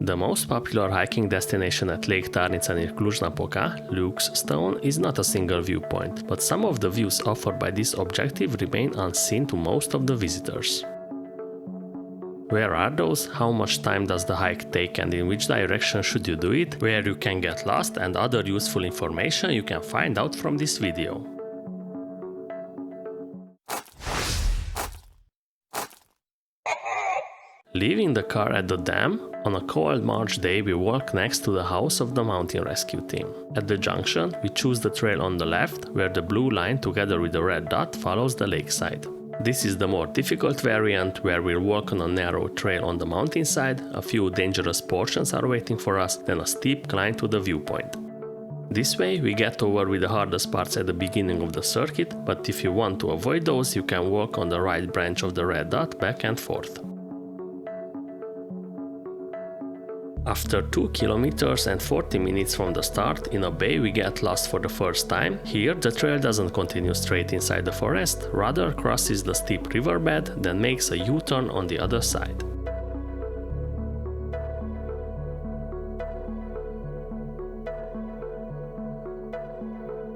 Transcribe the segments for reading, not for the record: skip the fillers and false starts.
The most popular hiking destination at Lake Tarnița near Cluj-Napoca, Luke's Stone, is not a single viewpoint, but some of the views offered by this objective remain unseen to most of the visitors. Where are those? How much time does the hike take and in which direction should you do it? Where you can get lost and other useful information you can find out from this video. Leaving the car at the dam, on a cold March day we walk next to the house of the mountain rescue team. At the junction, we choose the trail on the left, where the blue line together with the red dot follows the lakeside. This is the more difficult variant, where we'll walk on a narrow trail on the mountainside, a few dangerous portions are waiting for us, then a steep climb to the viewpoint. This way we get over with the hardest parts at the beginning of the circuit, but if you want to avoid those, you can walk on the right branch of the red dot back and forth. After 2 kilometers and 40 minutes from the start, in a bay we get lost for the first time. Here the trail doesn't continue straight inside the forest, rather crosses the steep riverbed, then makes a U-turn on the other side.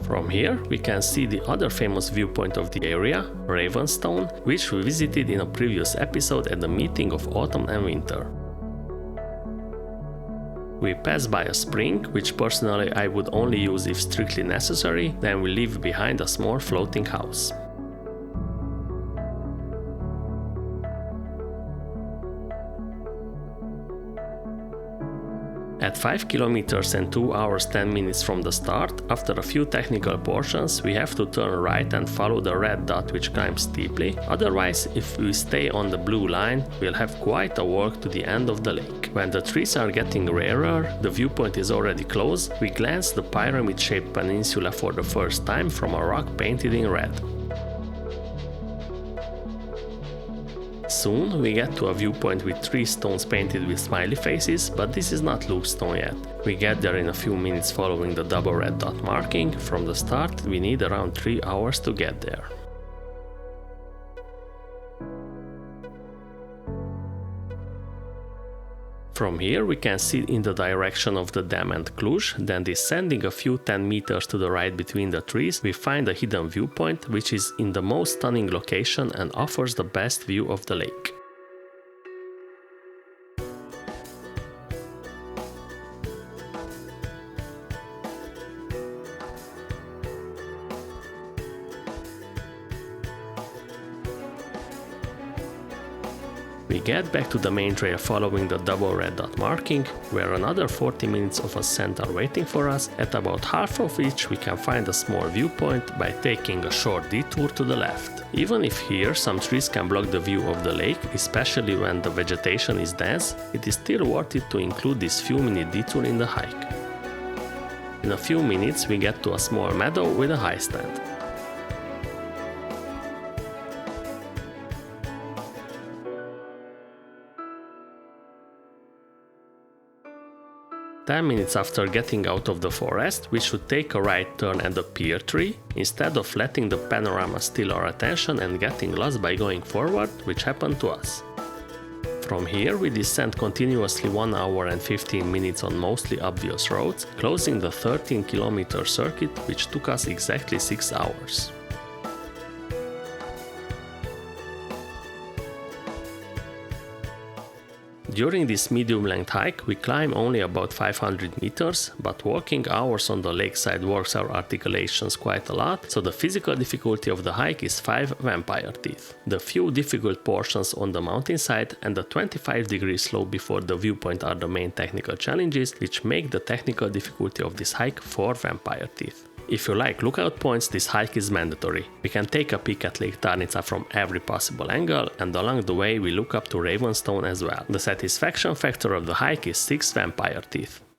From here we can see the other famous viewpoint of the area, Ravenstone, which we visited in a previous episode at the meeting of autumn and winter. We pass by a spring, which personally I would only use if strictly necessary, then we leave behind a small floating house. At 5 kilometers and 2 hours 10 minutes from the start, after a few technical portions, we have to turn right and follow the red dot which climbs steeply, otherwise if we stay on the blue line, we'll have quite a walk to the end of the lake. When the trees are getting rarer, the viewpoint is already close, we glance the pyramid-shaped peninsula for the first time from a rock painted in red. Soon we get to a viewpoint with 3 stones painted with smiley faces, but this is not Luke's Stone yet. We get there in a few minutes following the double red dot marking. From the start we need around 3 hours to get there. From here we can see in the direction of the dam and Cluj, then descending a few 10 meters to the right between the trees we find a hidden viewpoint which is in the most stunning location and offers the best view of the lake. We get back to the main trail following the double red dot marking, where another 40 minutes of ascent are waiting for us, at about half of which we can find a small viewpoint by taking a short detour to the left. Even if here some trees can block the view of the lake, especially when the vegetation is dense, it is still worth it to include this few-minute detour in the hike. In a few minutes we get to a small meadow with a high stand. Ten minutes after getting out of the forest, we should take a right turn at the pear tree, instead of letting the panorama steal our attention and getting lost by going forward, which happened to us. From here we descend continuously 1 hour and 15 minutes on mostly obvious roads, closing the 13-kilometer circuit which took us exactly 6 hours. During this medium-length hike, we climb only about 500 meters, but walking hours on the lakeside works our articulations quite a lot, so the physical difficulty of the hike is 5 vampire teeth. The few difficult portions on the mountainside and the 25-degree slope before the viewpoint are the main technical challenges, which make the technical difficulty of this hike 4 vampire teeth. If you like lookout points, this hike is mandatory. We can take a peek at Lake Tarnița from every possible angle, and along the way we look up to Ravenstone as well. The satisfaction factor of the hike is 6 vampire teeth.